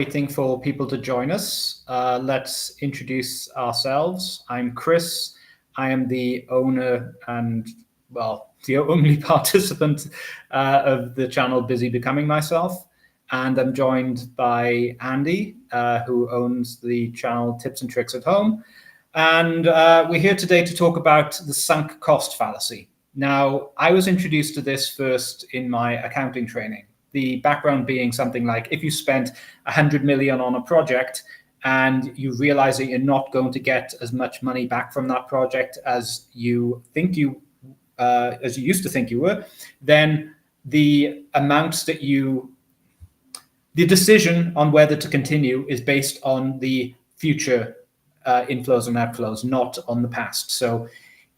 Waiting for people to join us. Let's introduce ourselves. I'm Chris. I am the owner and, well, the only participant of the channel Busy Becoming Myself. And I'm joined by Andy, who owns the channel Tips and Tricks at Home. And we're here today to talk about the sunk cost fallacy. Now, I was introduced to this first in my accounting training. The background being something like, if you spent 100 million on a project and you realize that you're not going to get as much money back from that project as you think as you used to think you were, then the amounts that the decision on whether to continue is based on the future inflows and outflows, not on the past. So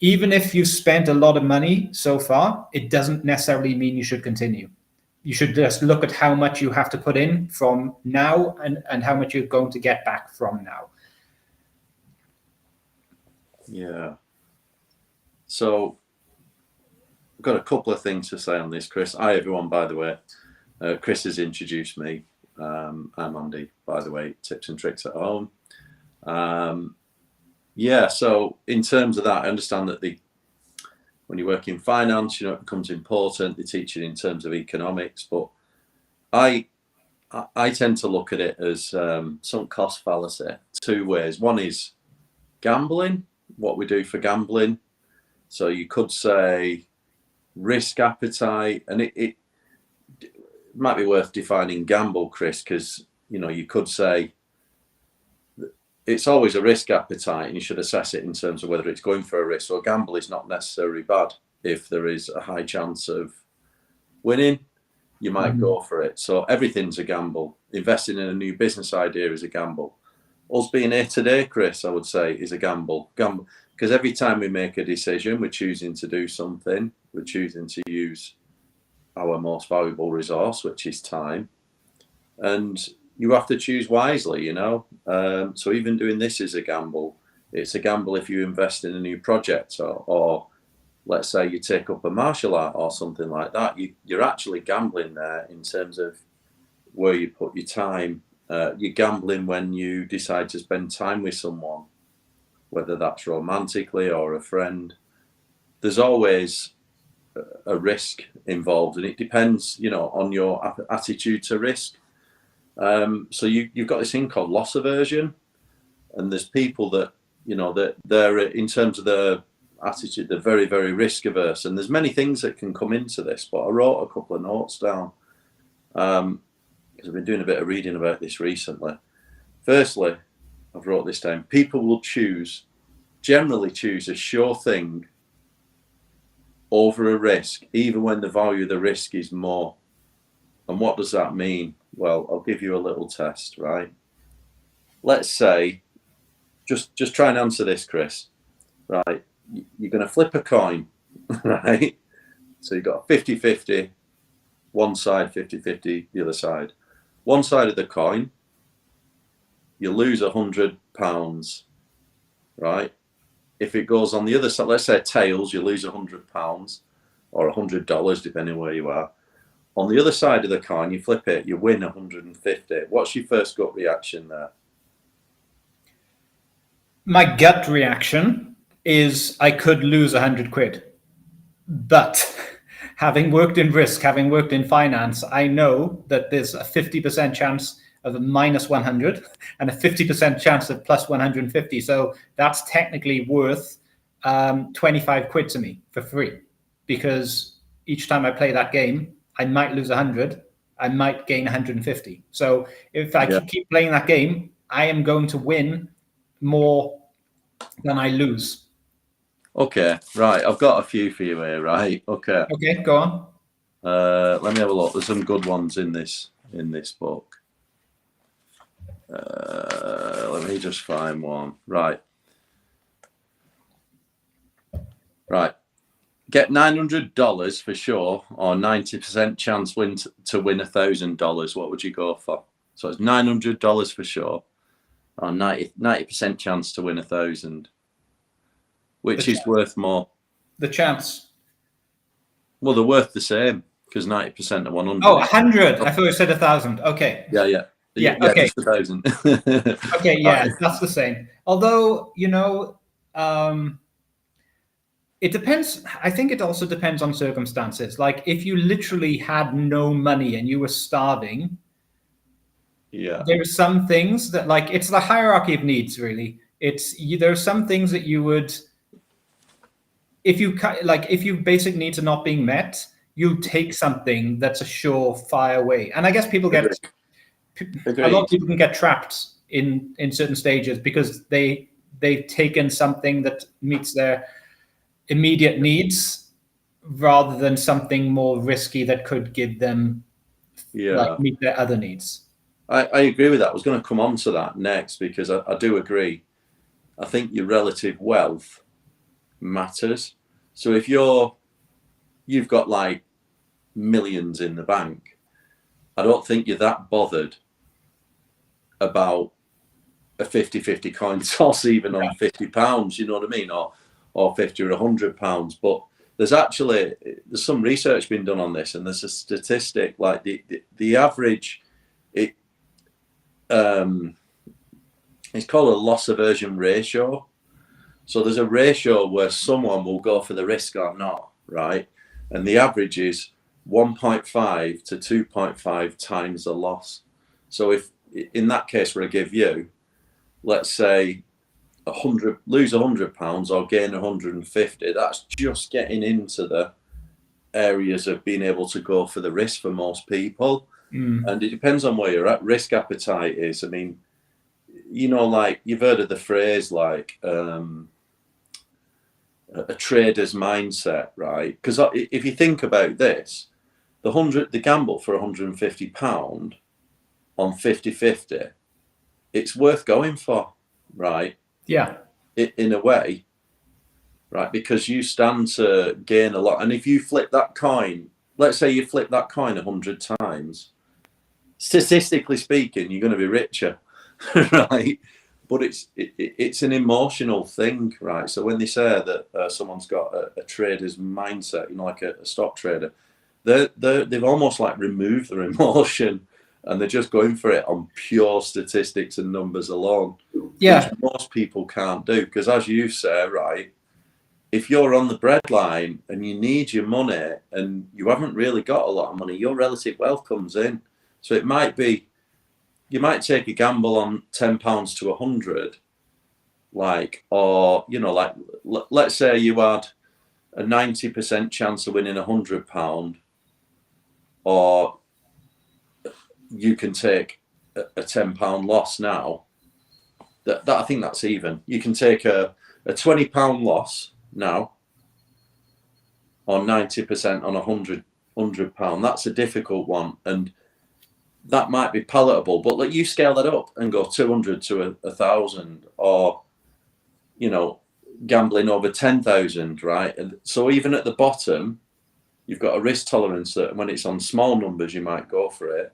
even if you've spent a lot of money so far, it doesn't necessarily mean you should continue. You should just look at how much you have to put in from now and how much you're going to get back from now. Yeah. So I've got a couple of things to say on this, Chris. Hi, everyone, by the way. Chris has introduced me. I'm Andy, by the way, Tips and Tricks at Home. Yeah, so in terms of that, I understand that when you work in finance, it becomes important. They teach it in terms of economics, but I tend to look at it as sunk cost fallacy. Two ways. One is gambling, what we do for gambling. So you could say risk appetite, and it might be worth defining gamble, Chris, because you could say it's always a risk appetite, and you should assess it in terms of whether it's going for a risk. So a gamble is not necessarily bad. If there is a high chance of winning, you might go for it. So everything's a gamble. Investing in a new business idea is a gamble. Us being here today, Chris, I would say, is a gamble. Because every time we make a decision, we're choosing to do something. We're choosing to use our most valuable resource, which is time. And you have to choose wisely, So even doing this is a gamble. It's a gamble if you invest in a new project or let's say you take up a martial art or something like that. You're actually gambling there in terms of where you put your time. You're gambling when you decide to spend time with someone, whether that's romantically or a friend. There's always a risk involved, and it depends, on your attitude to risk. So you've got this thing called loss aversion, and there's people that that they're in terms of their attitude, they're very, very risk averse, and there's many things that can come into this. But I wrote a couple of notes down because I've been doing a bit of reading about this recently. Firstly, I've wrote this down: people will generally choose a sure thing over a risk, even when the value of the risk is more. And what does that mean? Well, I'll give you a little test, right? Let's say, just try and answer this, Chris, right? You're going to flip a coin, right? So you've got a 50-50, one side, 50-50, the other side. One side of the coin, you lose £100, right? If it goes on the other side, let's say tails, you lose £100 or $100, depending where you are. On the other side of the coin, you flip it, you win 150. What's your first gut reaction there? My gut reaction is I could lose 100 quid. But having worked in risk, having worked in finance, I know that there's a 50% chance of a minus 100 and a 50% chance of plus 150. So that's technically worth 25 quid to me for free, because each time I play that game, I might lose 100, I might gain 150. So if I keep playing that game, I am going to win more than I lose. Okay, right. I've got a few for you here, right? Okay. Okay, go on. Let me have a look. There's some good ones in this book. Let me just find one. Right. Get $900 for sure, or 90% chance to win $1,000. What would you go for? So it's $900 for sure, or 90% chance to win 1,000. Which is worth more? The chance. Well, they're worth the same because 90% of 100. Oh, 100. I thought you said 1,000. Okay. Yeah. Yeah. Yeah, Okay. just 1,000. Okay. Yeah, that's the same. Although, it depends. I think it also depends on circumstances. Like if you literally had no money and you were starving, Yeah, there are some things that, like, it's the hierarchy of needs, really. There are some things that you would, if your basic needs are not being met, you'll take something that's a surefire way. And I guess agreed. a lot Agreed. of people can get trapped in certain stages because they've taken something that meets their immediate needs rather than something more risky that could give them, like, Yeah, meet their other needs. I agree with that. I was going to come on to that next because I do agree. I think your relative wealth matters. So if you've got like millions in the bank, I don't think you're that bothered about a 50-50 coin toss, even on £50, you know what I mean, or 50 or £100. But there's some research been done on this, and there's a statistic like the average. It's called a loss aversion ratio. So there's a ratio where someone will go for the risk or not, right? And the average is 1.5 to 2.5 times the loss. So if in that case where I give you, let's say lose £100 or gain 150, that's just getting into the areas of being able to go for the risk for most people. And it depends on where you're at. Risk appetite is, I mean, like you've heard of the phrase like a trader's mindset, right? Because if you think about this, the gamble for £150 on 50-50, it's worth going for, right? Yeah. In a way, right? Because you stand to gain a lot. And if you flip that coin, let's say you flip that coin 100 times, statistically speaking, you're going to be richer, right? But it's an emotional thing, right? So when they say that someone's got a trader's mindset, like a stock trader, they've almost like removed their emotion, and they're just going for it on pure statistics and numbers alone, Yeah. which most people can't do. Because as you say, right, if you're on the breadline and you need your money and you haven't really got a lot of money, your relative wealth comes in. So it might be, you might take a gamble on £10 to 100, like, or, like, let's say you had a 90% chance of winning £100, or you can take a £10 loss now. That I think that's even. You can take a £20 loss now, or 90% on £100. That's a difficult one, and that might be palatable. But let you scale that up and go 200 to 1,000, or gambling over 10,000, right? And so even at the bottom, you've got a risk tolerance that when it's on small numbers, you might go for it.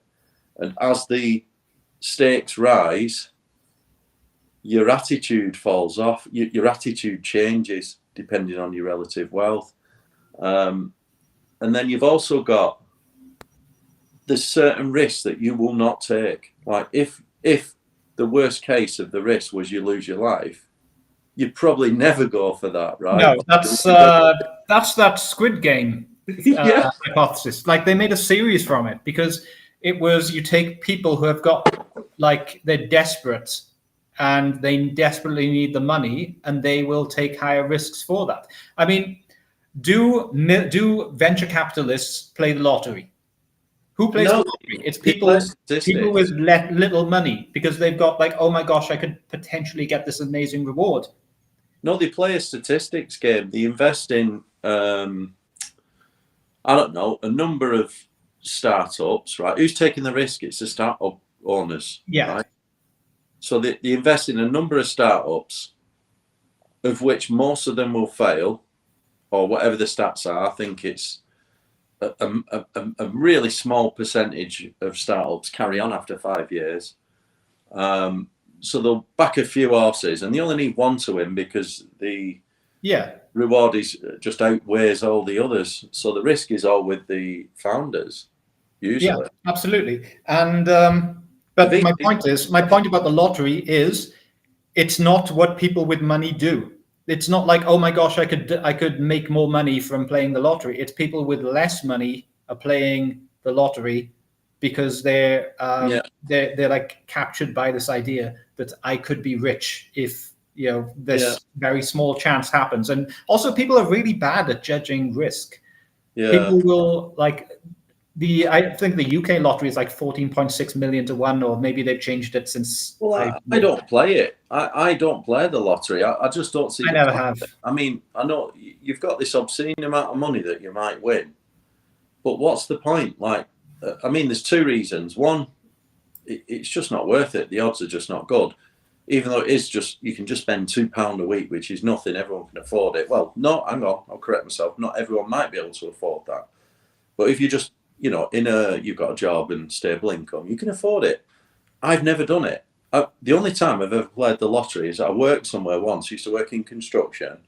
And as the stakes rise, your attitude falls off. Your attitude changes depending on your relative wealth. And then you've also got, there's certain risks that you will not take. Like if the worst case of the risk was you lose your life, you'd probably never go for that, right? No, that's that Squid Game Yeah. hypothesis. Like they made a series from it because it was, you take people who have got, like, they're desperate and they desperately need the money, and they will take higher risks for that. I mean, do venture capitalists play the lottery? Who plays the No, lottery? It's they play people with statistics. little money because they've got, like, oh my gosh, I could potentially get this amazing reward. No, they play a statistics game. They invest in, I don't know, a number of startups, right? Who's taking the risk? It's the startup owners, Yeah. right? So they invest in a number of startups, of which most of them will fail, or whatever the stats are. I think it's a really small percentage of startups carry on after 5 years. So they'll back a few horses, and they only need one to win because the reward is just outweighs all the others. So the risk is all with the founders, usually. Yeah, absolutely. And But my point about the lottery is, it's not what people with money do. It's not like, oh my gosh, I could make more money from playing the lottery. It's people with less money are playing the lottery because they're like captured by this idea that I could be rich if this very small chance happens. And also, people are really bad at judging risk. People will like. I think the UK lottery is like 14.6 million to 1, or maybe they've changed it since. Well, I don't play it. I don't play the lottery. I just don't see. I never have. I mean, I know you've got this obscene amount of money that you might win, but what's the point? Like, I mean, there's two reasons. One, it's just not worth it. The odds are just not good. Even though it is just, you can just spend £2 a week, which is nothing. Everyone can afford it. Well, no, hang on, I'll correct myself. Not everyone might be able to afford that. But if you just, you've got a job and stable income, you can afford it. I've never done it. The only time I've ever played the lottery is I worked somewhere once. I used to work in construction,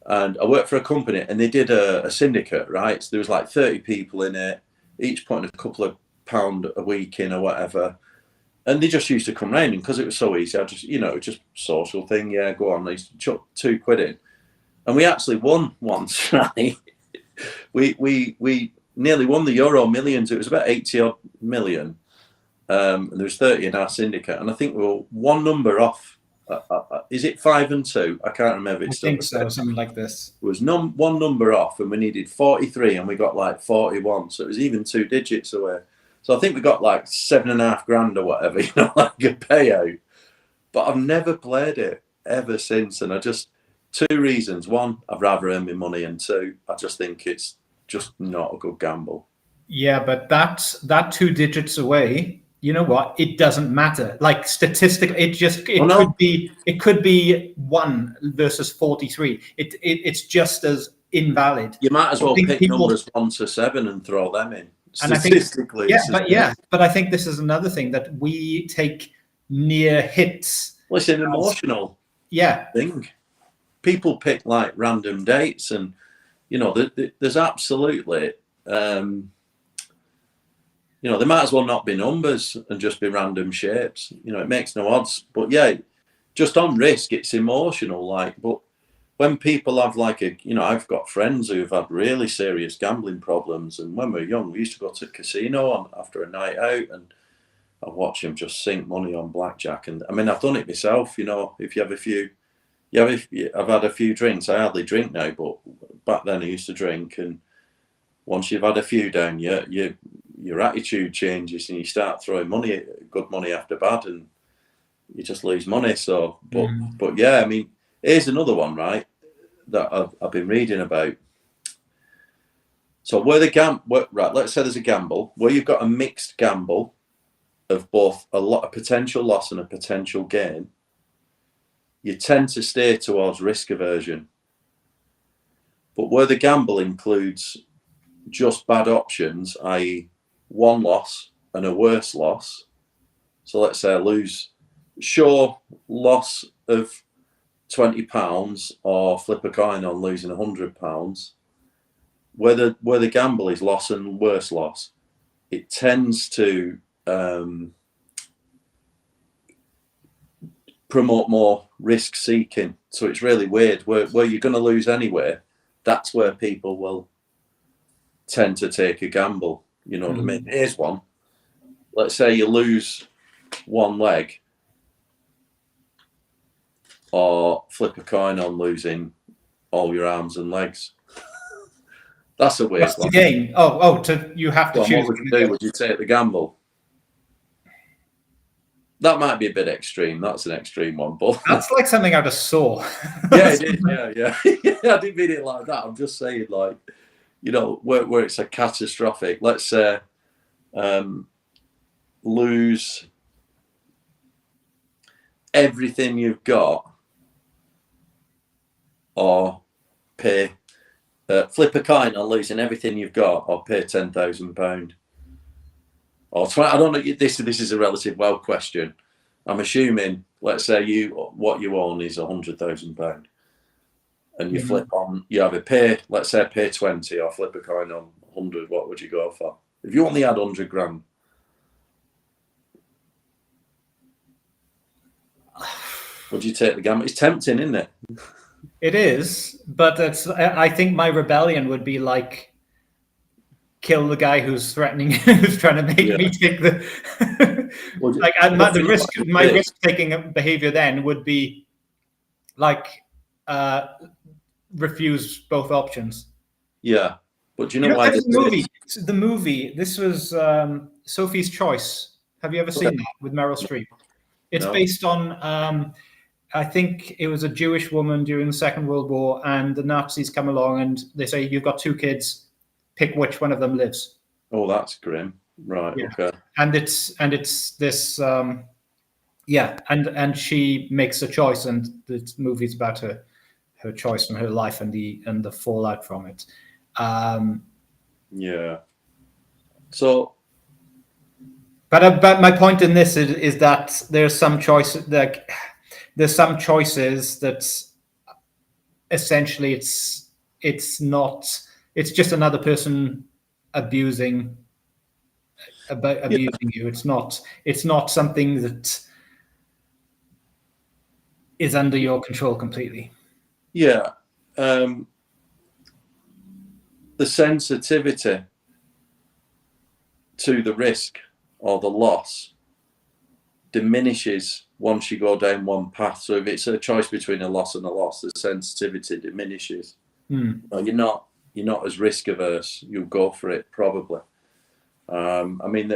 and I worked for a company, and they did a syndicate, right? So there was like 30 people in it, each putting a couple of pound a week in or whatever. And they just used to come round, and because it was so easy, I just, just social thing. Yeah, go on. They used to chuck £2 in, and we actually won once, right? we nearly won the Euro Millions. It was about 80 odd million. And there was 30 in our syndicate, and I think we were one number off. Is it 5 and 2? I can't remember. I think so, something like this. It was one number off, and we needed 43, and we got like 41. So it was even 2 digits away. So I think we got like $7,500 or whatever, like a payout. But I've never played it ever since, and two reasons. One, I'd rather earn my money, and two, I just think it's just not a good gamble. Yeah, but that 2 digits away, you know what? It doesn't matter. Like statistically, it could be 1 versus 43. It's just as invalid. You might as well pick numbers 1 to 7 and throw them in. And Statistically, but I think this is another thing that we take near hits. Well, it's an emotional thing. People pick like random dates, and there's absolutely. They might as well not be numbers and just be random shapes. It makes no odds. But yeah, just on risk, it's emotional. But when people have I've got friends who've had really serious gambling problems. And when we were young, we used to go to a casino after a night out, and I watch them just sink money on blackjack. And I mean, I've done it myself. If you have a few, I've had a few drinks. I hardly drink now, but back then I used to drink. And once you've had a few down, your attitude changes, and you start throwing good money after bad, and you just lose money. So, but yeah, I mean, here's another one, right, that I've been reading about. So let's say there's a gamble where you've got a mixed gamble of both a lot of potential loss and a potential gain. You tend to steer towards risk aversion. But where the gamble includes just bad options, i.e. one loss and a worse loss. So let's say I lose, loss of £20 or flip a coin on losing £100. Where the gamble is loss and worse loss, it tends to promote more risk seeking. So it's really weird. Where you're going to lose anyway, that's where people will tend to take a gamble. You know what I mean? Here's one. Let's say you lose one leg, or flip a coin on losing all your arms and legs. That's a weird one. The game. You have to choose. What would you do? Would you take the gamble? That might be a bit extreme. That's an extreme one, but that's like something out of Saw. Yeah, it is. Yeah. I didn't mean it like that. I'm just saying, where it's a catastrophic. Let's say lose everything you've got, or pay flip a coin on losing everything you've got, or pay £10,000. Or 20, I don't know. This is a relative wealth question. I'm assuming, let's say what you own is £100,000, and you flip on. You either pay 20 or flip a coin on 100. What would you go for if you only had 100 grand? Would you take the gamble? It's tempting, isn't it? It is, but I think my rebellion would be like kill the guy who's threatening, who's trying to make me take the like the risk. My risk-taking behavior then would be like refuse both options. Yeah, but do you know why? The movie. This was Sophie's Choice. Have you ever seen that with Meryl Streep? It's based on. I think it was a Jewish woman during the Second World War, and the Nazis come along and they say, "You've got two kids. Pick which one of them lives." Oh, that's grim. Right. Yeah. Okay. And it's this. And she makes a choice, and the movie's about her choice and her life and the fallout from it. Yeah. So, but my point in this is that there's some choices that essentially it's just another person abusing you. It's not something that is under your control completely. Yeah. The sensitivity to the risk or the loss diminishes once you go down one path. So if it's a choice between a loss and a loss, the sensitivity diminishes. You're not as risk averse. You'll go for it probably. I mean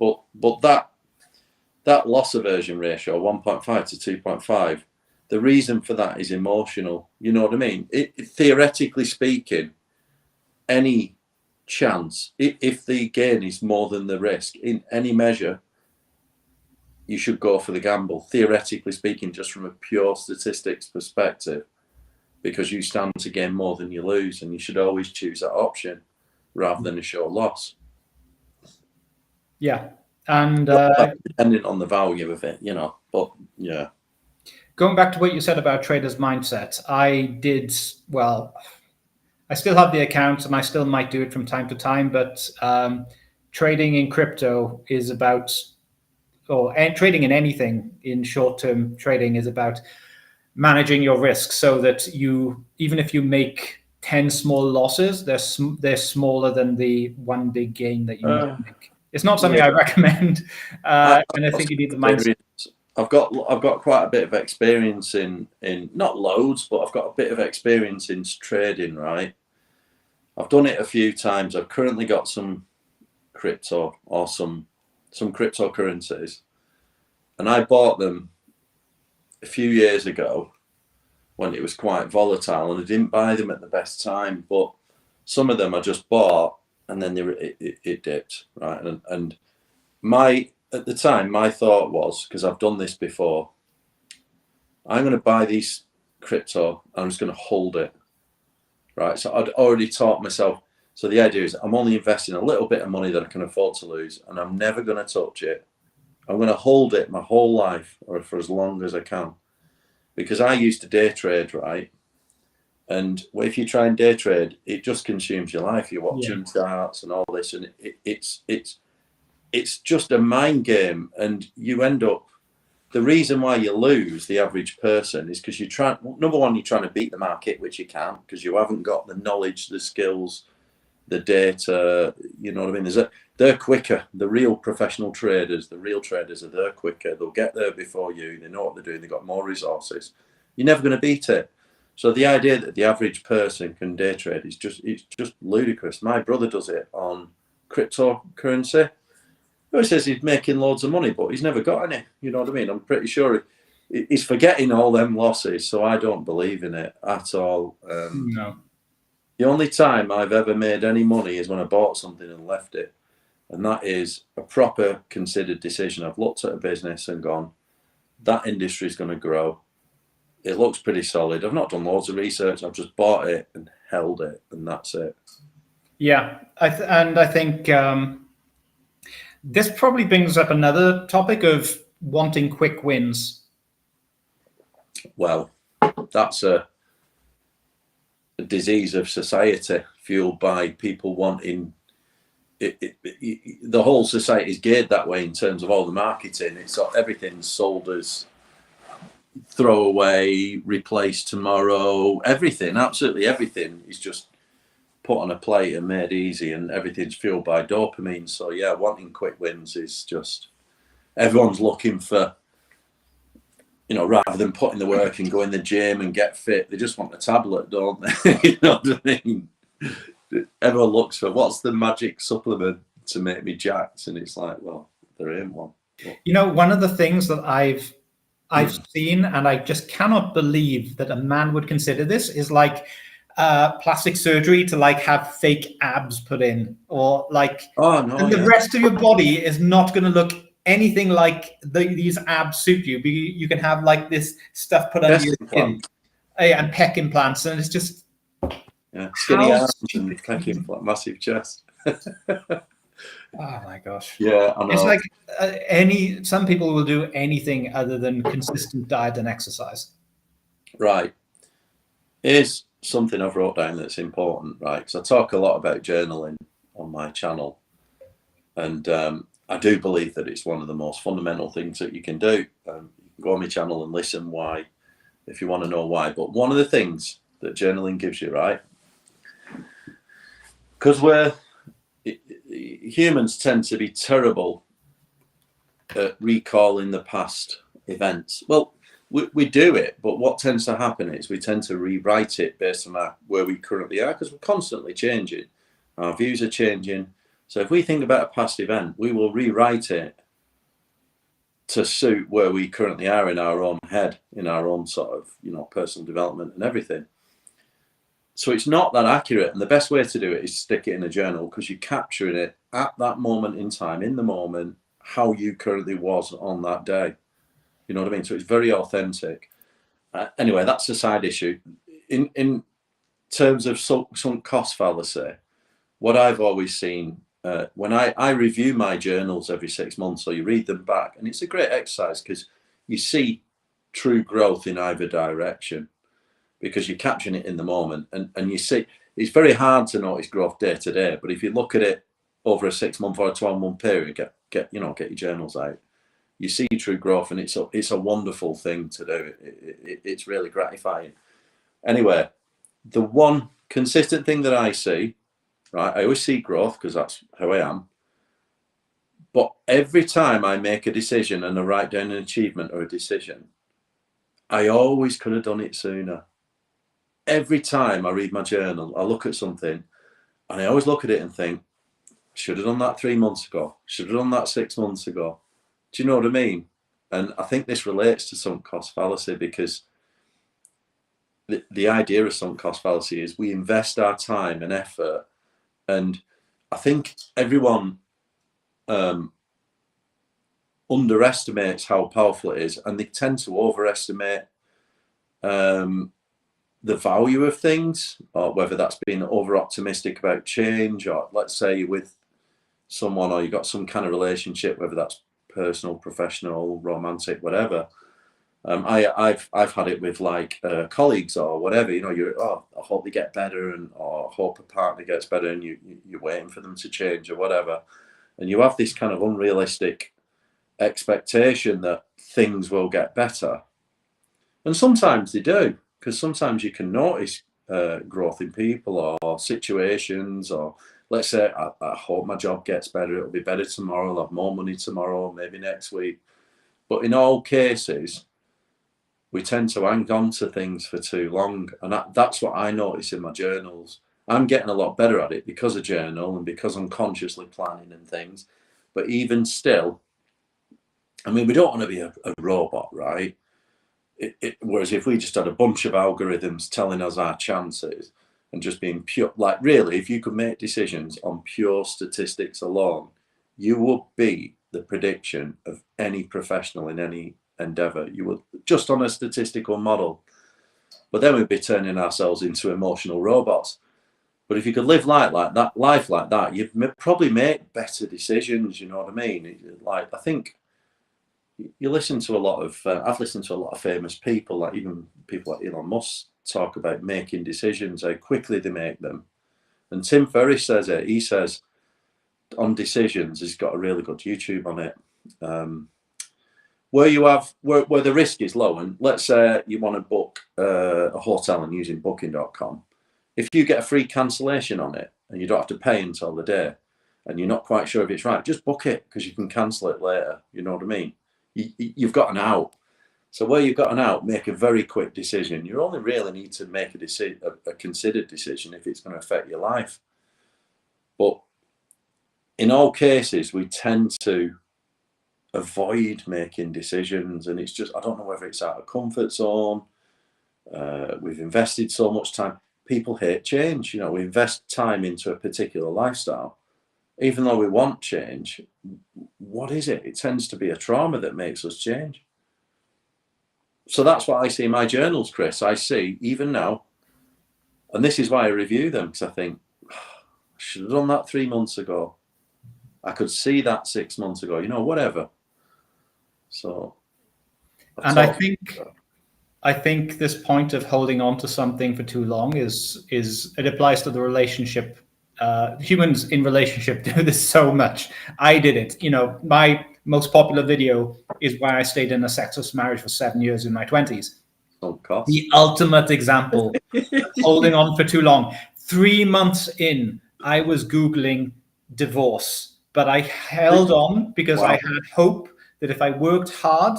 but that loss aversion ratio 1.5 to 2.5. The reason for that is emotional. You know what I mean? Theoretically speaking, any chance, if the gain is more than the risk in any measure, you should go for the gamble. Theoretically speaking, just from a pure statistics perspective, because you stand to gain more than you lose, and you should always choose that option rather than a sure loss. Yeah, and depending on the value of it, but yeah. Going back to what you said about traders' mindset, I still have the accounts and I still might do it from time to time, but trading in crypto is about, trading in anything in short-term trading is about managing your risk so that even if you make 10 small losses, they're smaller than the one big gain that you might make. It's not something I recommend, and I think you need the mindset. I've got quite a bit of experience in not loads, but I've got a bit of experience in trading, right? I've done it a few times. I've currently got some crypto or some cryptocurrencies, and I bought them a few years ago when it was quite volatile, and I didn't buy them at the best time, but some of them I just bought and then it dipped, right? And at the time, my thought was, because I've done this before, I'm going to buy these crypto and I'm just going to hold it, right? So I'd already taught myself. So the idea is I'm only investing a little bit of money that I can afford to lose, and I'm never going to touch it. I'm going to hold it my whole life, or for as long as I can, because I used to day trade, right? And if you try and day trade, it just consumes your life. You're watching charts and all this, and it's just a mind game, and you end up. The reason why you lose, the average person, is because number one, you're trying to beat the market, which you can't, because you haven't got the knowledge, the skills, the data. You know what I mean? They're quicker. The real professional traders, they're quicker. They'll get there before you. They know what they're doing. They've got more resources. You're never going to beat it. So the idea that the average person can day trade it's just ludicrous. My brother does it on cryptocurrency. He says he's making loads of money, but he's never got any. You know what I mean? I'm pretty sure he's forgetting all them losses, so I don't believe in it at all. No. The only time I've ever made any money is when I bought something and left it. And that is a proper considered decision. I've looked at a business and gone, that industry is going to grow. It looks pretty solid. I've not done loads of research. I've just bought it and held it, and that's it. Yeah, I think this probably brings up another topic of wanting quick wins. Well, that's a disease of society fueled by people wanting the whole society is geared that way in terms of all the marketing. Everything's sold as throw away, replace tomorrow. Everything, absolutely everything, is just put on a plate and made easy, and everything's fueled by dopamine. So yeah, wanting quick wins is just, everyone's looking for, you know, rather than putting the work and go in the gym and get fit, they just want a tablet, don't they? You know what I mean? Everyone looks for, what's the magic supplement to make me jacked? And it's like, well, there ain't one. You know, one of the things that I've seen, and I just cannot believe that a man would consider this, is like plastic surgery to like have fake abs put in, or like the rest of your body is not going to look anything like these abs suit you. You can have like this stuff put under your skin, and pec implants, and it's just skinny arms and pec implant, massive chest. Oh my gosh! Yeah, I know. It's like some people will do anything other than consistent diet and exercise. Right. Here's something I've wrote down that's important, right? Because I talk a lot about journaling on my channel, and I do believe that it's one of the most fundamental things that you can do. You can go on my channel and listen why, if you want to know why. But one of the things that journaling gives you, right? Because humans tend to be terrible at recalling the past events. Well, we do it, but what tends to happen is we tend to rewrite it based on where we currently are, because we're constantly changing. Our views are changing. So if we think about a past event, we will rewrite it to suit where we currently are in our own head, in our own sort of, you know, personal development and everything. So it's not that accurate, and the best way to do it is stick it in a journal, because you're capturing it at that moment in time, in the moment, how you currently was on that day. You know what I mean? So it's very authentic. Anyway, that's a side issue. In terms of sunk cost fallacy, what I've always seen, when I review my journals every 6 months, so you read them back, and it's a great exercise because you see true growth in either direction, because you're capturing it in the moment, and you see it's very hard to notice growth day to day. But if you look at it over a 6 month or a 12-month period, get your journals out, you see true growth, and it's a wonderful thing to do. It's really gratifying. Anyway, the one consistent thing that I see, right, I always see growth because that's how I am. But every time I make a decision and I write down an achievement or a decision, I always could have done it sooner. Every time I read my journal, I look at something, and I always look at it and think, should have done that 3 months ago, should have done that 6 months ago. Do you know what I mean? And I think this relates to sunk cost fallacy, because the idea of sunk cost fallacy is we invest our time and effort, and I think everyone underestimates how powerful it is, and they tend to overestimate the value of things, or whether that's being over optimistic about change, or let's say you're with someone, or you got some kind of relationship, whether that's personal, professional, romantic, whatever. I've had it with like colleagues or whatever. You know, I hope they get better, or hope a partner gets better, and you're waiting for them to change or whatever, and you have this kind of unrealistic expectation that things will get better, and sometimes they do, because sometimes you can notice growth in people or situations, or let's say I hope my job gets better, it'll be better tomorrow, I'll have more money tomorrow, maybe next week. But in all cases, we tend to hang on to things for too long, and that's what I notice in my journals. I'm getting a lot better at it because of journal and because I'm consciously planning and things. But even still, I mean, we don't want to be a robot, right? Whereas if we just had a bunch of algorithms telling us our chances and just being pure, like really, if you could make decisions on pure statistics alone, you would beat the prediction of any professional in any endeavor. You would, just on a statistical model. But then we'd be turning ourselves into emotional robots. But if you could live life like that, you'd probably make better decisions. You know what I mean? Like, I think you listen to a lot of, I've listened to a lot of famous people, like even people like Elon Musk, talk about making decisions, how quickly they make them. And Tim Ferriss says it. He says on decisions, he's got a really good YouTube on it, where you have where the risk is low, and let's say you want to book a hotel and using booking.com, if you get a free cancellation on it and you don't have to pay until the day and you're not quite sure if it's right, just book it, because you can cancel it later. You know what I mean? You've got an out. So where you've got an out, make a very quick decision. You only really need to make a considered decision if it's going to affect your life. But in all cases, we tend to avoid making decisions, and it's just, I don't know whether it's out of comfort zone. We've invested so much time. People hate change. We invest time into a particular lifestyle. Even though we want change, what is it? It tends to be a trauma that makes us change. So that's what I see in my journals, Chris. I see, even now, and this is why I review them, because I think, I should have done that 3 months ago. I could see that 6 months ago, whatever. So. And I think this point of holding on to something for too long it applies to the relationship. Humans in relationship do this so much. I did it. My most popular video is why I stayed in a sexless marriage for 7 years in my 20s. Sunk cost. The ultimate example of holding on for too long. 3 months in, I was Googling divorce, but I held on because I had hope that if I worked hard,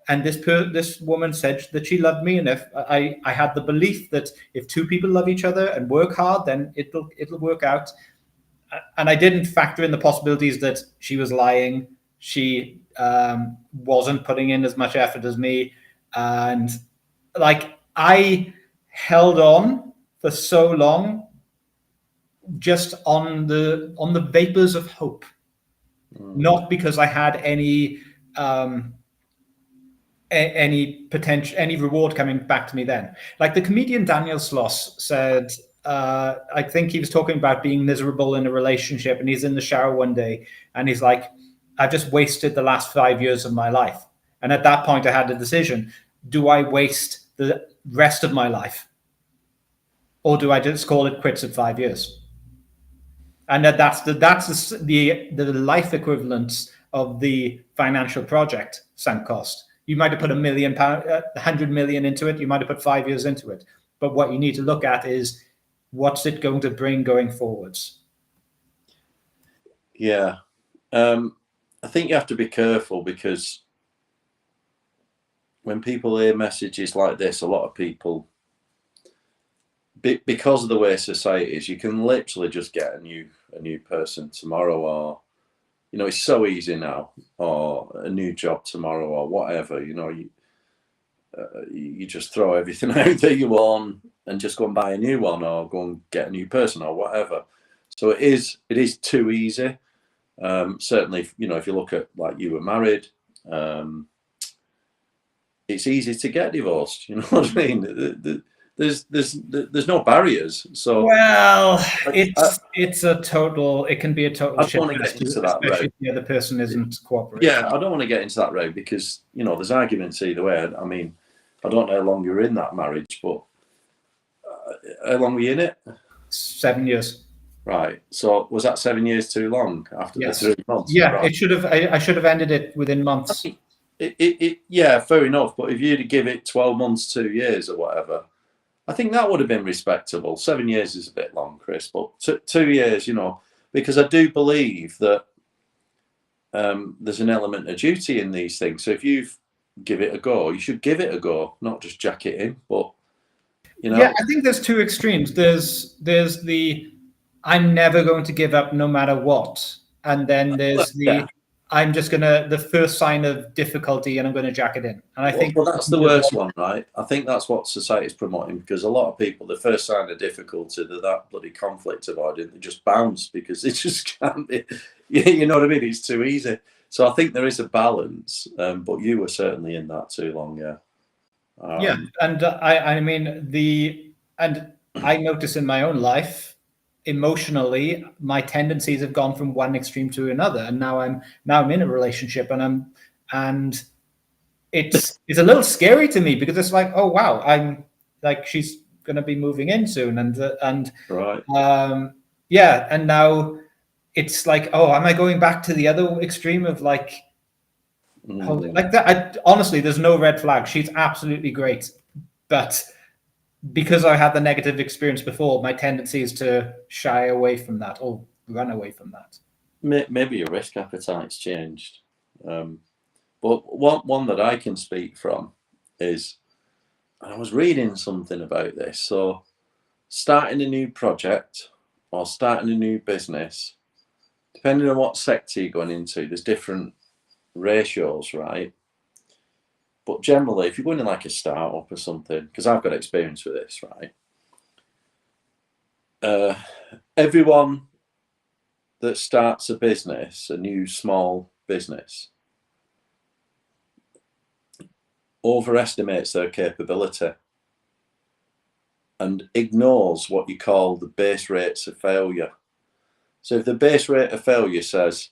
and this woman said that she loved me, and if I had the belief that if two people love each other and work hard, then it'll work out. And I didn't factor in the possibilities that she was lying, she wasn't putting in as much effort as me, and I held on for so long just on the vapors of hope, not because I had any potential, any reward coming back to me then. Like the comedian Daniel Sloss said, I think he was talking about being miserable in a relationship, and he's in the shower one day and he's like, I've just wasted the last 5 years of my life. And at that point I had a decision. Do I waste the rest of my life, or do I just call it quits at 5 years? And that's the life equivalence of the financial project sunk cost. You might have put £1 million, 100 million into it. You might have put 5 years into it. But what you need to look at is, what's it going to bring going forwards? Yeah. I think you have to be careful, because when people hear messages like this, a lot of people, because of the way society is, you can literally just get a new person tomorrow, or it's so easy now, or a new job tomorrow, or whatever. You just throw everything out that you want and just go and buy a new one, or go and get a new person, or whatever. So it is too easy. Certainly, if you look at, like, you were married, it's easy to get divorced. You know what I mean? There's no barriers. So it can be a total I don't want to get into that road, especially if the other person isn't cooperating. Yeah, I don't want to get into that road, because there's arguments either way. I mean, I don't know how long you're in that marriage, but how long were you in it? 7 years. Right. So was that 7 years too long after the 3 months? Yeah, right? It should have. I should have ended it within months. Yeah, fair enough. But if you'd give it 12 months, 2 years, or whatever, I think that would have been respectable. 7 years is a bit long, Chris, but 2 years, because I do believe that there's an element of duty in these things. So if you give it a go, you should give it a go, not just jack it in. But yeah, I think there's two extremes. There's the I'm never going to give up no matter what, and then there's I'm just gonna, the first sign of difficulty, and I'm going to jack it in. And I think that's the worst one, right? I think that's what society is promoting, because a lot of people, the first sign of difficulty, they're that bloody conflict avoidant, they just bounce because they just can't be, you know what I mean? It's too easy. So I think there is a balance, but you were certainly in that too long, yeah. Yeah, and I mean I notice in my own life, emotionally, my tendencies have gone from one extreme to another, and now I'm in a relationship, and it's a little scary to me, because it's like, oh wow, I'm like, she's going to be moving in soon, and right. Yeah, and now it's like, oh, am I going back to the other extreme of like Like that. Honestly, there's no red flag. She's absolutely great. But because I had the negative experience before, my tendency is to shy away from that or run away from that. Maybe your risk appetite's changed. But one that I can speak from is, I was reading something about this. So starting a new project or starting a new business, depending on what sector you're going into, there's different ratios, right? But generally, if you're going in like a startup or something, because I've got experience with this, right? Everyone that starts a business, a new small business, overestimates their capability and ignores what you call the base rates of failure. So if the base rate of failure says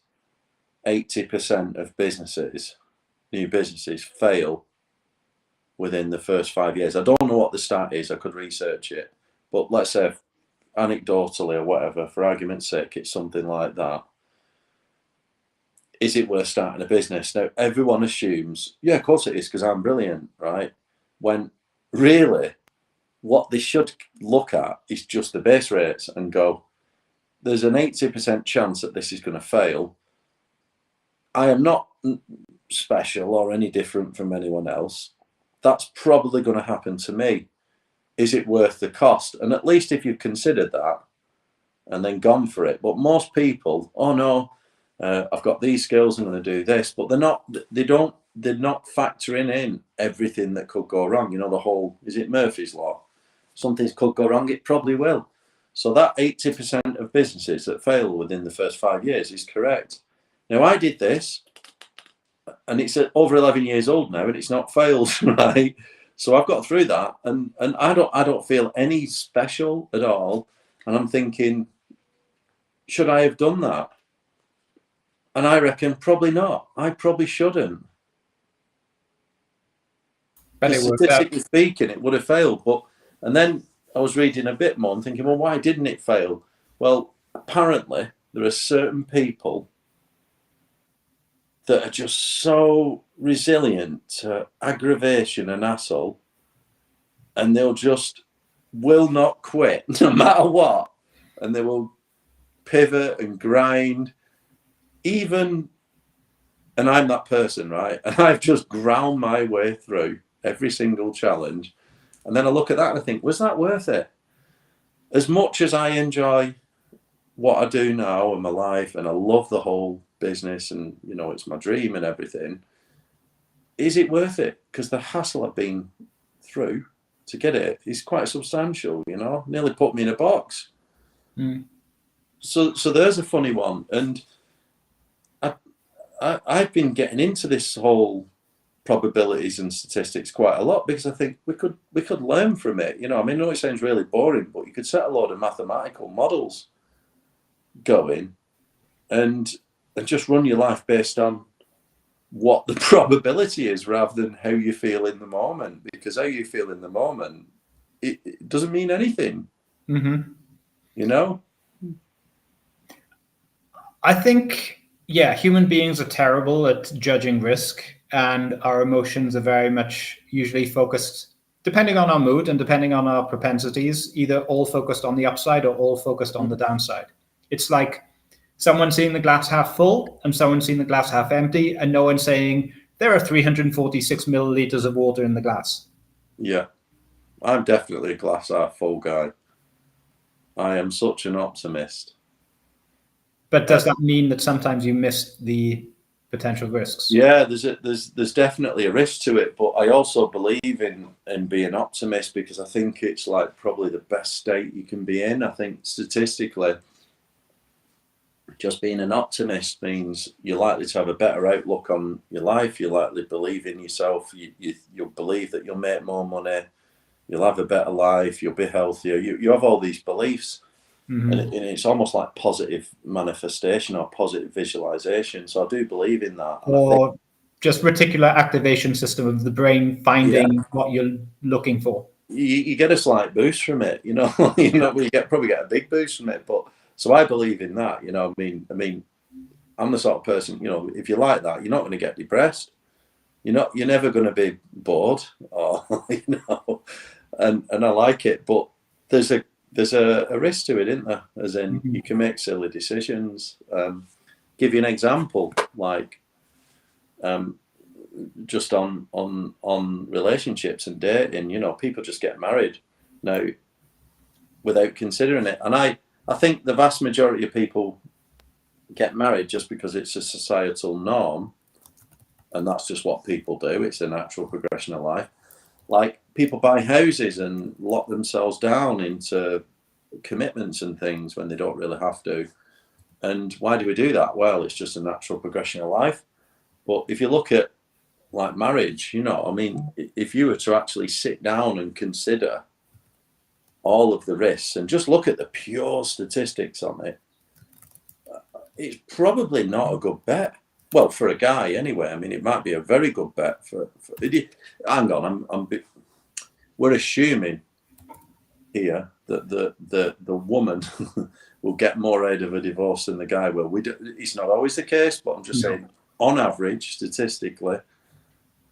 80% of businesses, new businesses, fail within the first 5 years. I don't know what the stat is, I could research it, but let's say anecdotally or whatever, for argument's sake, it's something like that. Is it worth starting a business? Now, everyone assumes, yeah, of course it is, because I'm brilliant, right? When really, what they should look at is just the base rates and go, there's an 80% chance that this is going to fail. I am not special or any different from anyone else. That's probably going to happen to me. Is it worth the cost? And at least if you've considered that and then gone for it. But most people, oh no, I've got these skills, I'm going to do this, but they're not factoring in everything that could go wrong. You know, the whole, is it Murphy's Law? Something could go wrong, it probably will. So that 80% of businesses that fail within the first 5 years is correct. Now, I did this, and it's over 11 years old now, and it's not failed, right? So I've got through that, and I don't feel any special at all. And I'm thinking, should I have done that? And I reckon probably not. I probably shouldn't. But statistically speaking, it would have failed. And then I was reading a bit more and thinking, well, why didn't it fail? Well, apparently there are certain people that are just so resilient to aggravation and hassle, and they'll just will not quit no matter what, and they will pivot and grind. And I'm that person, right? And I've just ground my way through every single challenge. And then I look at that and I think, was that worth it? As much as I enjoy what I do now in my life, and I love the whole business, and you know, it's my dream and everything, is it worth it? Because the hassle I've been through to get it is quite substantial, you know, nearly put me in a box. So there's a funny one. And I've been getting into this whole probabilities and statistics quite a lot, because I think we could learn from it. You know, I mean, I know it sounds really boring, but you could set a load of mathematical models going and just run your life based on what the probability is rather than how you feel in the moment, because how you feel in the moment, it doesn't mean anything. You know? I think, yeah, human beings are terrible at judging risk, and our emotions are very much usually focused, depending on our mood and depending on our propensities, either all focused on the upside or all focused on the downside. It's like someone seeing the glass half full and someone seeing the glass half empty, and no one saying there are 346 milliliters of water in the glass. Yeah, I'm definitely a glass half full guy. I am such an optimist. But does that mean that sometimes you miss the potential risks? Yeah, there's definitely a risk to it, but I also believe in being an optimist, because I think it's like probably the best state you can be in. I think statistically, just being an optimist means you're likely to have a better outlook on your life. You likely believe in yourself. You'll believe that you'll make more money. You'll have a better life. You'll be healthier. You have all these beliefs. And it's almost like positive manifestation or positive visualization. So I do believe in that. Or just reticular activation system of the brain finding what you're looking for. You get a slight boost from it, you know. Probably get a big boost from it. But so I believe in that, you know. I mean, I'm the sort of person, you know, if you like that, you're not going to get depressed. you're never going to be bored, or and I like it, but there's a risk to it, isn't there? As in, you can make silly decisions. Give you an example, like just on relationships and dating. People just get married now without considering it, and I think the vast majority of people get married just because it's a societal norm, and that's just what people do. It's a natural progression of life. Like, people buy houses and lock themselves down into commitments and things when they don't really have to. And why do we do that? Well, it's just a natural progression of life. But if you look at like marriage, if you were to actually sit down and consider all of the risks and just look at the pure statistics on it, it's probably not a good bet. Well, for a guy anyway. I mean, it might be a very good bet for hang on, we're assuming here that the woman will get more out of a divorce than the guy will. It's not always the case, but I'm just saying, on average, statistically,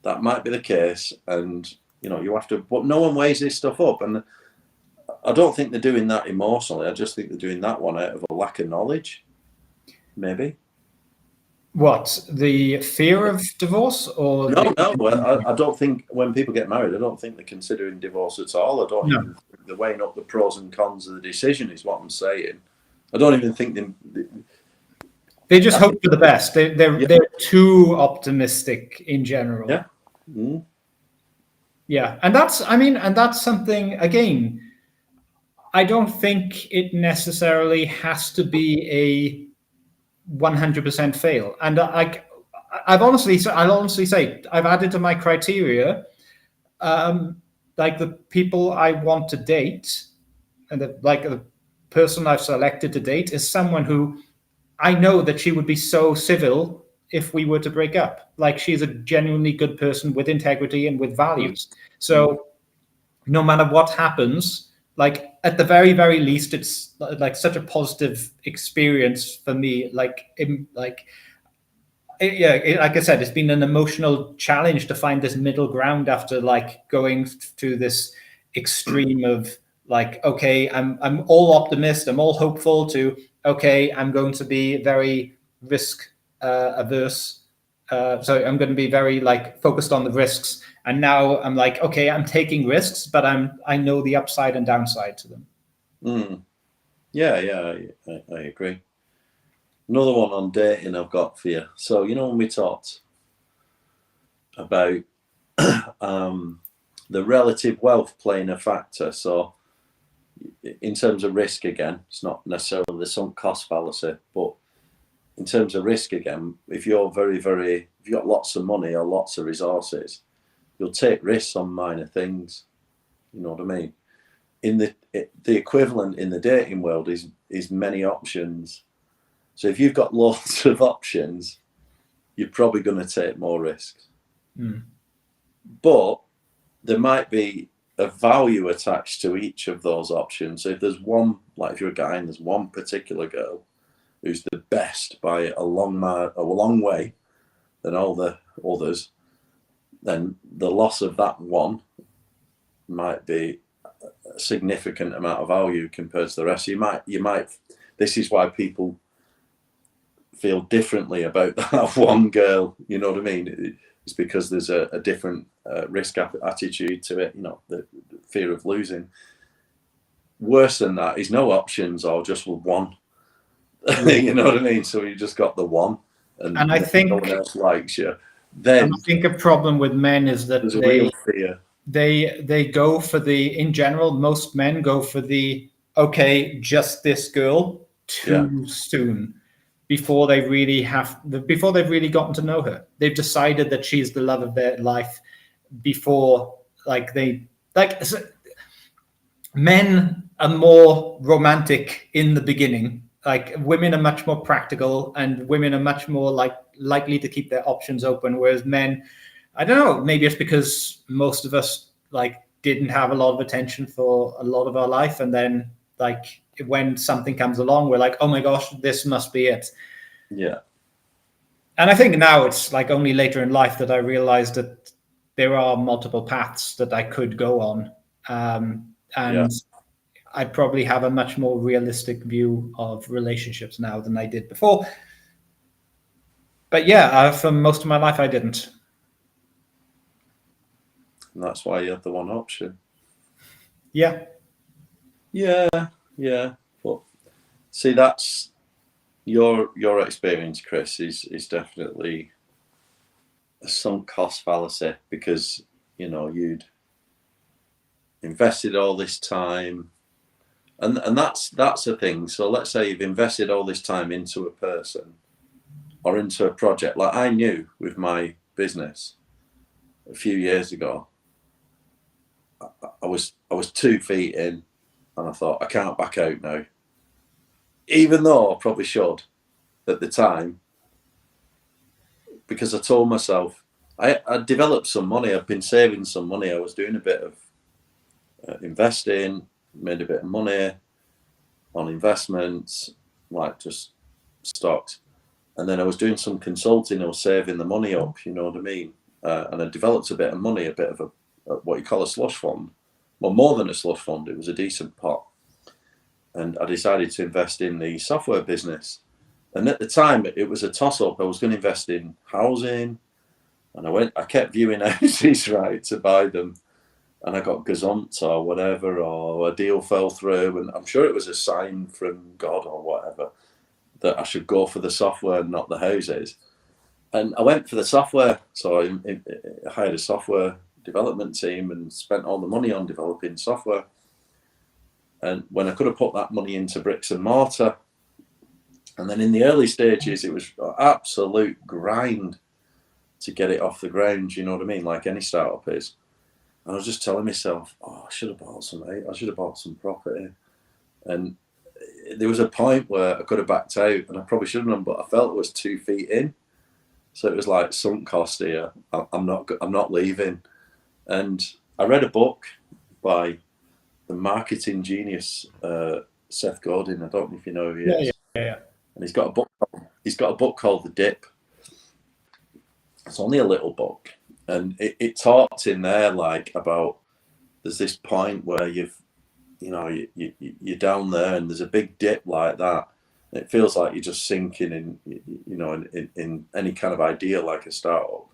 that might be the case. And you have to, but no one weighs this stuff up, and I don't think they're doing that emotionally. I just think they're doing that one out of a lack of knowledge, maybe. What, the fear of divorce, or no? I don't think when people get married, I don't think they're considering divorce at all. I don't even think they're weighing up the pros and cons of the decision, is what I'm saying. I don't even think they just hope for the best. They're too optimistic in general. Yeah. Yeah, and that's something, again, I don't think it necessarily has to be a 100% fail. And I'll honestly say I've added to my criteria, like the people I want to date, and the person I've selected to date is someone who I know that she would be so civil if we were to break up. Like, she's a genuinely good person with integrity and with values. So no matter what happens, like, at the very, very least, it's like such a positive experience for me. Like I said, it's been an emotional challenge to find this middle ground after like going to this extreme of like, okay, I'm all optimist, I'm all hopeful, to okay, I'm going to be very risk averse. So I'm going to be very like focused on the risks. And now I'm like, okay, I'm taking risks, but I know the upside and downside to them. Yeah, I agree. Another one on dating I've got for you. So, when we talked about the relative wealth playing a factor. So in terms of risk, again, it's not necessarily the sunk cost fallacy, but in terms of risk, again, if you're if you've got lots of money or lots of resources, you'll take risks on minor things. You know what I mean? In the equivalent in the dating world is many options. So if you've got lots of options, you're probably going to take more risks. But there might be a value attached to each of those options. So if there's one, like if you're a guy and there's one particular girl who's the best by a long way than all the others, then the loss of that one might be a significant amount of value compared to the rest. You might. This is why people feel differently about that one girl. You know what I mean? It's because there's a different risk attitude to it. The fear of losing. Worse than that is no options or just one. You know what I mean? So you just got the one, and I think no one else likes you. Then I think a problem with men is that there's a real fear. They go for in general, most men go for okay, just this girl too soon, before they've really gotten to know her. They've decided that she's the love of their life before men are more romantic in the beginning. Like, women are much more practical, and women are much more likely to keep their options open, whereas men, I don't know, maybe it's because most of us didn't have a lot of attention for a lot of our life, and then when something comes along, we're like, oh my gosh, this must be it. Yeah. And I think now it's like only later in life that I realized that there are multiple paths that I could go on. And I probably have a much more realistic view of relationships now than I did before. But yeah, for most of my life, I didn't. And that's why you had the one option. Yeah. Yeah. But see, that's your experience, Chris, is definitely a sunk cost fallacy, because you'd invested all this time, and that's the thing. So let's say you've invested all this time into a person or into a project. Like I knew with my business a few years ago, I was 2 feet in, and I thought I can't back out now, even though I probably should at the time, because I told myself I developed some money. I've been saving some money. I was doing a bit of investing, made a bit of money on investments, like just stocks. And then I was doing some consulting. I was saving the money up, you know what I mean? And I developed a bit of money, a bit of what you call a slush fund. Well, more than a slush fund, it was a decent pot. And I decided to invest in the software business. And at the time, it was a toss-up. I was going to invest in housing, and I kept viewing houses, right, to buy them. And I got gazumped or whatever, or a deal fell through. And I'm sure it was a sign from God or whatever that I should go for the software and not the houses. And I went for the software. So I hired a software development team and spent all the money on developing software. And when I could have put that money into bricks and mortar, and then in the early stages, it was absolute grind to get it off the ground, you know what I mean? Like any startup is. And I was just telling myself, I should have bought some property. And there was a point where I could have backed out, and I probably shouldn't have, but I felt it was 2 feet in. So it was like sunk cost here. I'm not leaving. And I read a book by the marketing genius, Seth Godin. I don't know if you know who he is. Yeah. And he's got a book called The Dip. It's only a little book, and it talks in there like about there's this point where you're down there and there's a big dip like that. And it feels like you're just sinking in any kind of idea like a startup,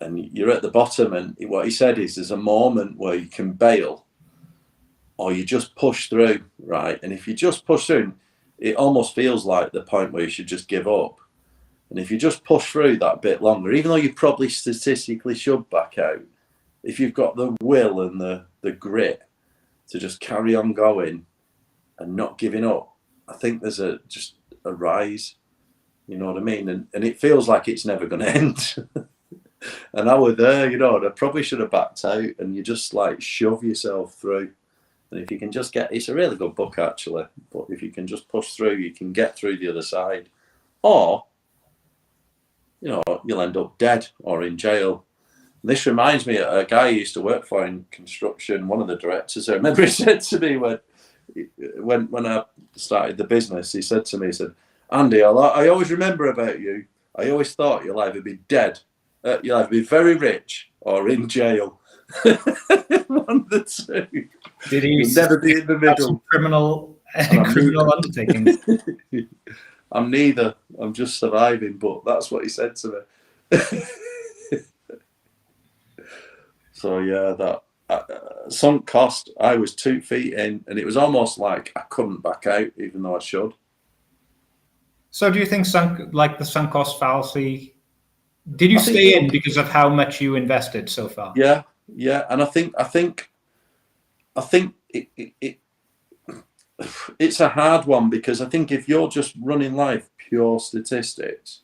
and you're at the bottom. And what he said is there's a moment where you can bail, or you just push through, right? And if you just push through, it almost feels like the point where you should just give up. And if you just push through that bit longer, even though you probably statistically should back out, if you've got the will and the grit to just carry on going and not giving up, I think there's just a rise, you know what I mean? And it feels like it's never going to end. And I was there, and I probably should have backed out, and you just like shove yourself through. And if you can just it's a really good book actually, but if you can just push through, you can get through the other side. Or you'll end up dead or in jail. And this reminds me of a guy I used to work for in construction, one of the directors. I remember he said to me when I started the business, he said, Andy, I always remember about you, I always thought you'll either be dead, you'll either be very rich or in jail. One of the two. Did he You'll never be in the middle. Criminal undertakings? I'm neither. I'm just surviving, but that's what he said to me. So yeah, that sunk cost. I was 2 feet in, and it was almost like I couldn't back out, even though I should. So do you think the sunk cost fallacy? Did you stay in because of how much you invested so far? Yeah, and I think it's a hard one, because I think if you're just running life pure statistics,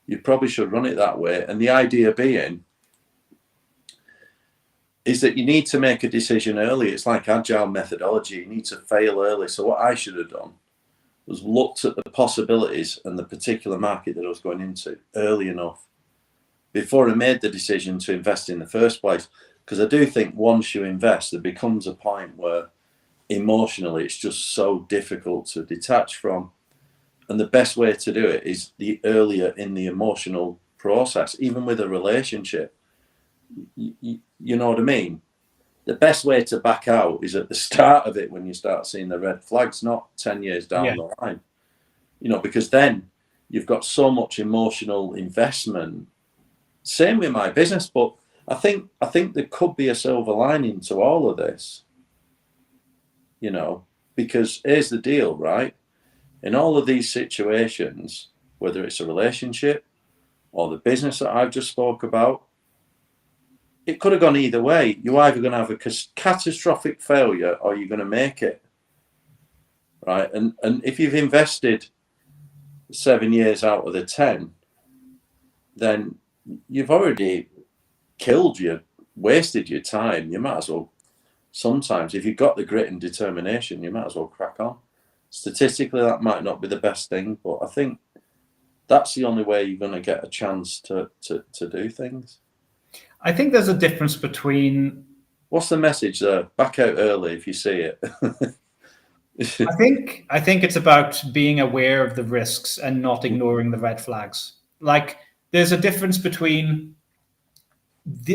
you probably should run it that way. And the idea being is that you need to make a decision early. It's like agile methodology. You need to fail early. So what I should have done was looked at the possibilities and the particular market that I was going into early enough before I made the decision to invest in the first place. Because I do think once you invest, there becomes a point where emotionally it's just so difficult to detach from. And the best way to do it is the earlier in the emotional process, even with a relationship. You know what I mean? The best way to back out is at the start of it, when you start seeing the red flags, not 10 years down the line. You know, because then you've got so much emotional investment. Same with my business, but I think there could be a silver lining to all of this. You know, because here's the deal, right? In all of these situations, whether it's a relationship or the business that I've just spoke about, it could have gone either way. You're either going to have a catastrophic failure or you're going to make it, right? And if you've invested 7 years out of the 10, then you've already wasted your time. You might as well, sometimes, if you've got the grit and determination, you might as well crack on. Statistically, that might not be the best thing, but I think that's the only way you're going to get a chance to do things. I think there's a difference between... What's the message there? Back out early if you see it. I think it's about being aware of the risks and not ignoring the red flags. Like, there's a difference between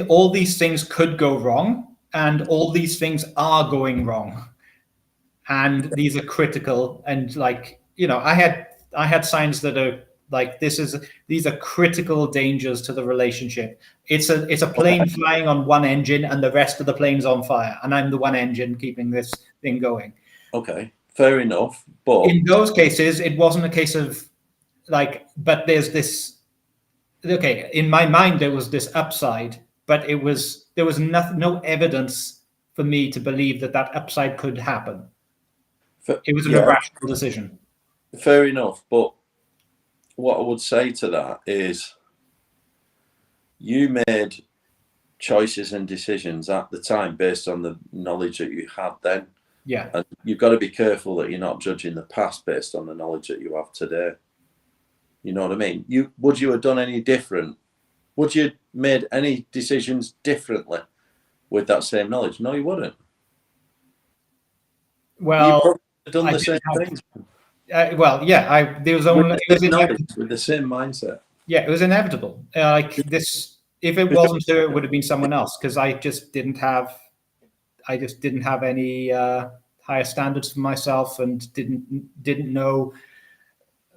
all these things could go wrong and all these things are going wrong. And these are critical. And like, you know, I had signs that are like, these are critical dangers to the relationship. It's a plane flying on one engine and the rest of the plane's on fire, and I'm the one engine keeping this thing going. Okay, fair enough. But in those cases, it wasn't a case of like, but there's this. Okay, in my mind there was this upside, but there was no evidence for me to believe that upside could happen. It was an irrational decision. Fair enough, but what I would say to that is you made choices and decisions at the time based on the knowledge that you had then. Yeah. And you've got to be careful that you're not judging the past based on the knowledge that you have today. You know what I mean? Would you have done any different? Would you have made any decisions differently with that same knowledge? No, you wouldn't. Well, you probably have done the same things. Well, yeah, there was only with the same mindset. Yeah, it was inevitable. Like this, if it wasn't her, it would have been someone else, because I just didn't have any higher standards for myself, and didn't know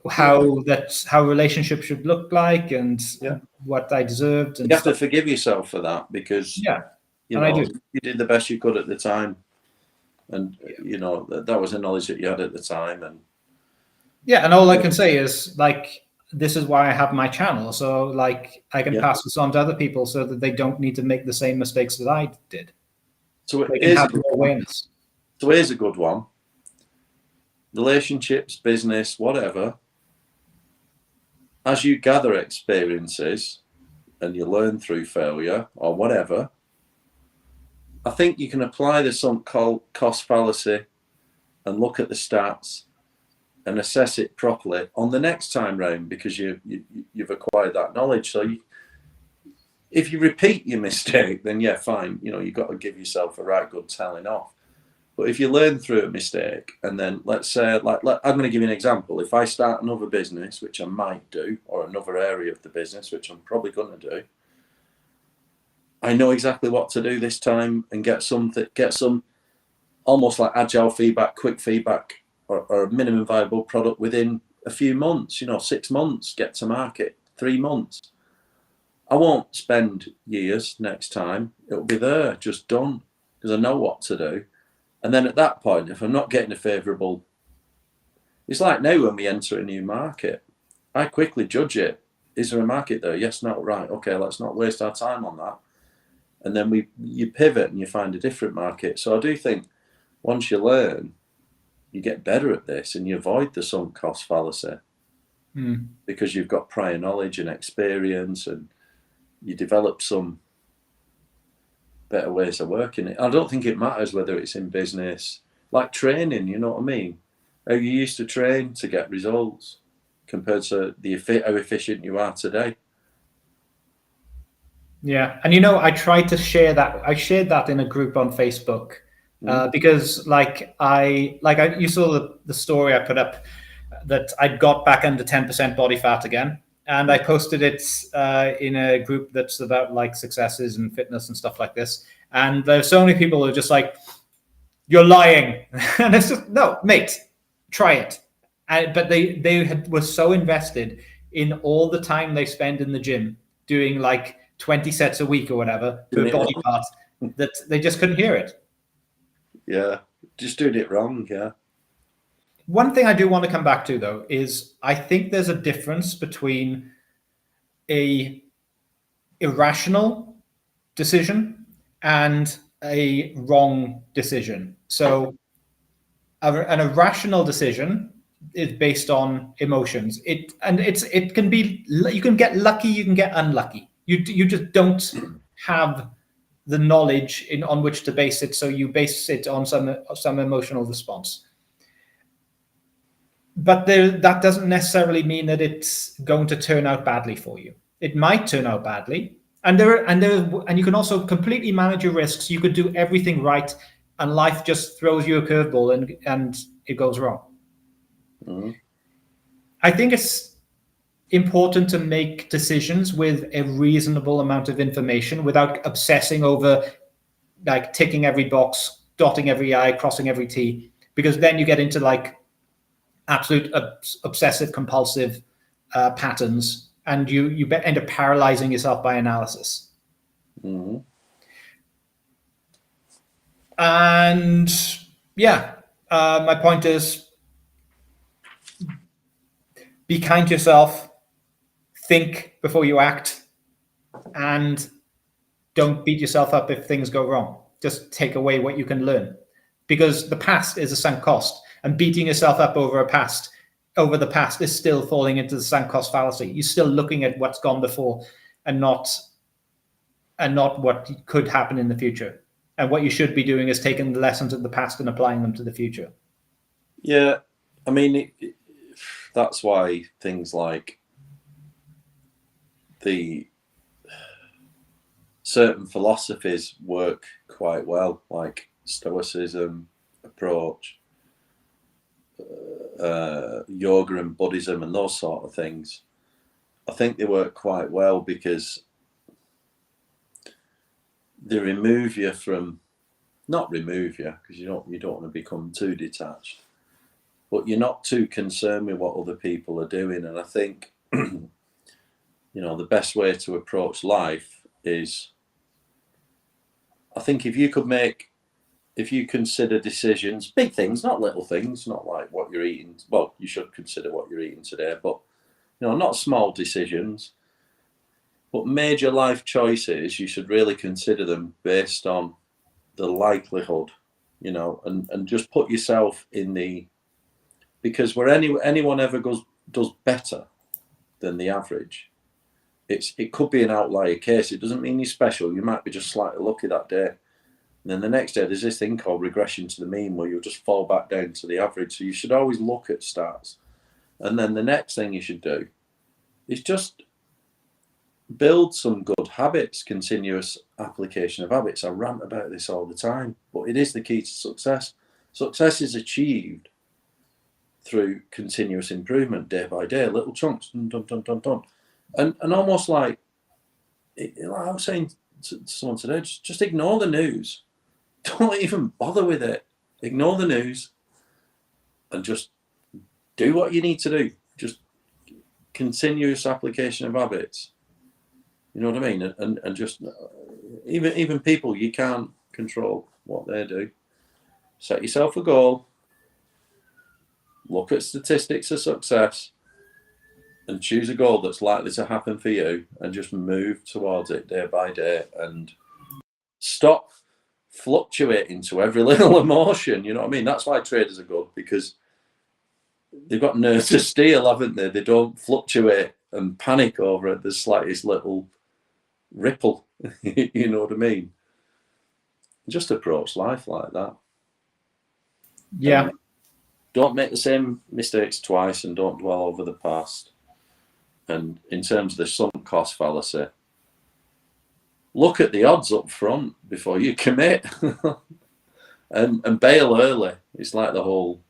how relationships should look like, and what I deserved. And you have to forgive yourself for that, because you did the best you could at the time, and you know that was the knowledge that you had at the time, and and all I can say is, like, this is why I have my channel, so like I can pass this on to other people so that they don't need to make the same mistakes that I did. So here's a good one. Relationships, business, whatever. As you gather experiences and you learn through failure or whatever, I think you can apply the sunk cost fallacy and look at the stats and assess it properly on the next time round, because you've acquired that knowledge. So if you repeat your mistake, then fine. You know, you've got to give yourself a right good telling off. But if you learn through a mistake, and then let's say, I'm going to give you an example. If I start another business, which I might do, or another area of the business, which I'm probably going to do, I know exactly what to do this time and get some almost like agile feedback, quick feedback, or a minimum viable product within a few months, 6 months, get to market, 3 months. I won't spend years next time. It'll be there, just done, because I know what to do. And then at that point, if I'm not getting a favourable, it's like now when we enter a new market, I quickly judge it. Is there a market there? Yes, no, right. Okay, let's not waste our time on that. And then you pivot and you find a different market. So I do think once you learn, you get better at this and you avoid the sunk cost fallacy, because you've got prior knowledge and experience, and you develop some better ways of working it. I don't think it matters whether it's in business, like training, you know what I mean? How you used to train to get results compared to how efficient you are today. Yeah, and I tried to share that. I shared that in a group on Facebook, because you saw the story I put up. that I'd got back under 10% body fat again. And I posted it in a group that's about like successes and fitness and stuff like this. And there's so many people who are just like, you're lying. And it's just, no, mate, try it. But they were so invested in all the time they spend in the gym doing like 20 sets a week or whatever to a body part that they just couldn't hear it. Yeah, just doing it wrong, yeah. One thing I do want to come back to, though, is I think there's a difference between a irrational decision and a wrong decision. So an irrational decision is based on emotions. It can be, you can get lucky, you can get unlucky. You just don't have the knowledge on which to base it, so you base it on some emotional response. But that doesn't necessarily mean that it's going to turn out badly for you. It might turn out badly, and you can also completely manage your risks. You could do everything right, and life just throws you a curveball, and it goes wrong. Mm-hmm. I think it's important to make decisions with a reasonable amount of information without obsessing over like ticking every box, dotting every I, crossing every T, because then you get into like absolute obsessive compulsive patterns, and you end up paralyzing yourself by analysis. Mm-hmm. And yeah, my point is, be kind to yourself, think before you act, and don't beat yourself up if things go wrong. Just take away what you can learn, because the past is a sunk cost. And beating yourself up over the past is still falling into the sunk cost fallacy. You're still looking at what's gone before and not what could happen in the future. And what you should be doing is taking the lessons of the past and applying them to the future. Yeah, I mean, that's why things like the certain philosophies work quite well, like Stoicism approach, yoga and Buddhism and those sort of things. I think they work quite well because they remove you from, not remove you, because you don't want to become too detached, but you're not too concerned with what other people are doing. And I think the best way to approach life is, I think if you consider decisions, big things, not little things, not like what you're eating. Well, you should consider what you're eating today, but not small decisions, but major life choices. You should really consider them based on the likelihood, and just put yourself in because where anyone ever does better than the average, it could be an outlier case. It doesn't mean you're special. You might be just slightly lucky that day. And then the next day, there's this thing called regression to the mean, where you'll just fall back down to the average. So you should always look at stats. And then the next thing you should do is just build some good habits, continuous application of habits. I rant about this all the time, but it is the key to success. Success is achieved through continuous improvement, day by day, little chunks, dun, dun, dun, dun, dun. And almost like I was saying to someone today, just ignore the news. Don't even bother with it. Ignore the news and just do what you need to do. Just continuous application of habits. You know what I mean? And just even people, you can't control what they do. Set yourself a goal. Look at statistics of success and choose a goal that's likely to happen for you, and just move towards it day by day, and stop fluctuating to every little emotion. You know what I mean? That's why traders are good, because they've got nerves of steel, haven't they? They don't fluctuate and panic over the slightest little ripple. You know what I mean? Just approach life like that. Yeah. Don't make the same mistakes twice, and don't dwell over the past. And in terms of the sunk cost fallacy, look at the odds up front before you commit. and bail early. It's like the whole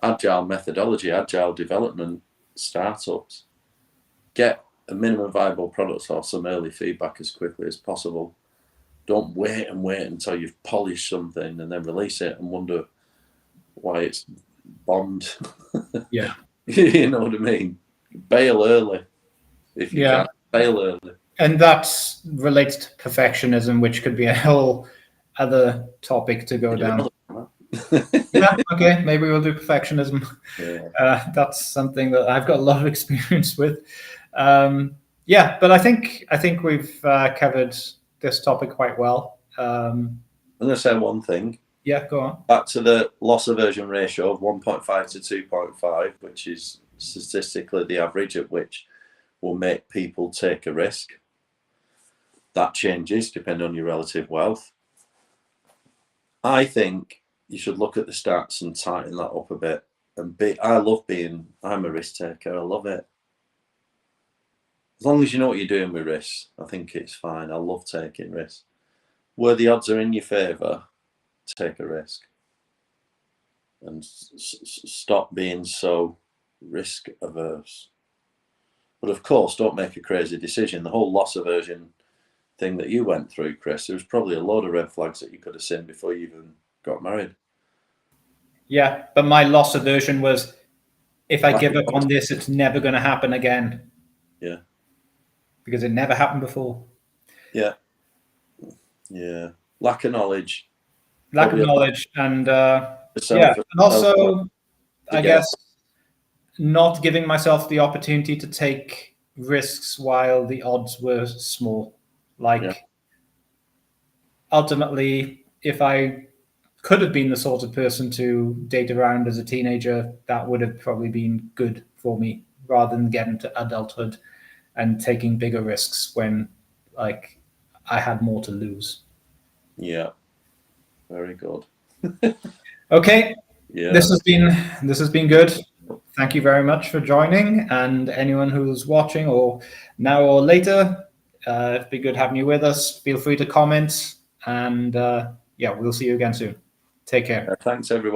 agile methodology, agile development startups. Get a minimum viable product or some early feedback as quickly as possible. Don't wait until you've polished something and then release it and wonder why it's bombed. Yeah. You know what I mean? Bail early if you can. Bail early. And that relates to perfectionism, which could be a whole other topic to go down. Yeah, okay, maybe we'll do perfectionism. Yeah. That's something that I've got a lot of experience with. Yeah, but I think we've covered this topic quite well. I'm going to say one thing. Yeah, go on. Back to the loss aversion ratio of 1.5 to 2.5, which is statistically the average at which will make people take a risk. That changes depending on your relative wealth. I think you should look at the stats and tighten that up a bit. And I'm a risk taker. I love it. As long as you know what you're doing with risks, I think it's fine. I love taking risks. Where the odds are in your favour, take a risk. And stop being so risk averse. But of course, don't make a crazy decision. The whole loss aversion thing that you went through, Chris, there was probably a load of red flags that you could have seen before you even got married. Yeah, but my loss aversion was, if I give up on this, it's never going to happen again. Yeah. Because it never happened before. Yeah. Yeah. Lack of knowledge. Lack of knowledge and and also, I guess, not giving myself the opportunity to take risks while the odds were small. Ultimately, if I could have been the sort of person to date around as a teenager, that would have probably been good for me, rather than getting to adulthood and taking bigger risks when I had more to lose. Yeah. Very good. Okay. Yeah. This has been good. Thank you very much for joining, and anyone who's watching or now or later, it'd be good having you with us. Feel free to comment, and we'll see you again soon. Take care. Thanks, everyone.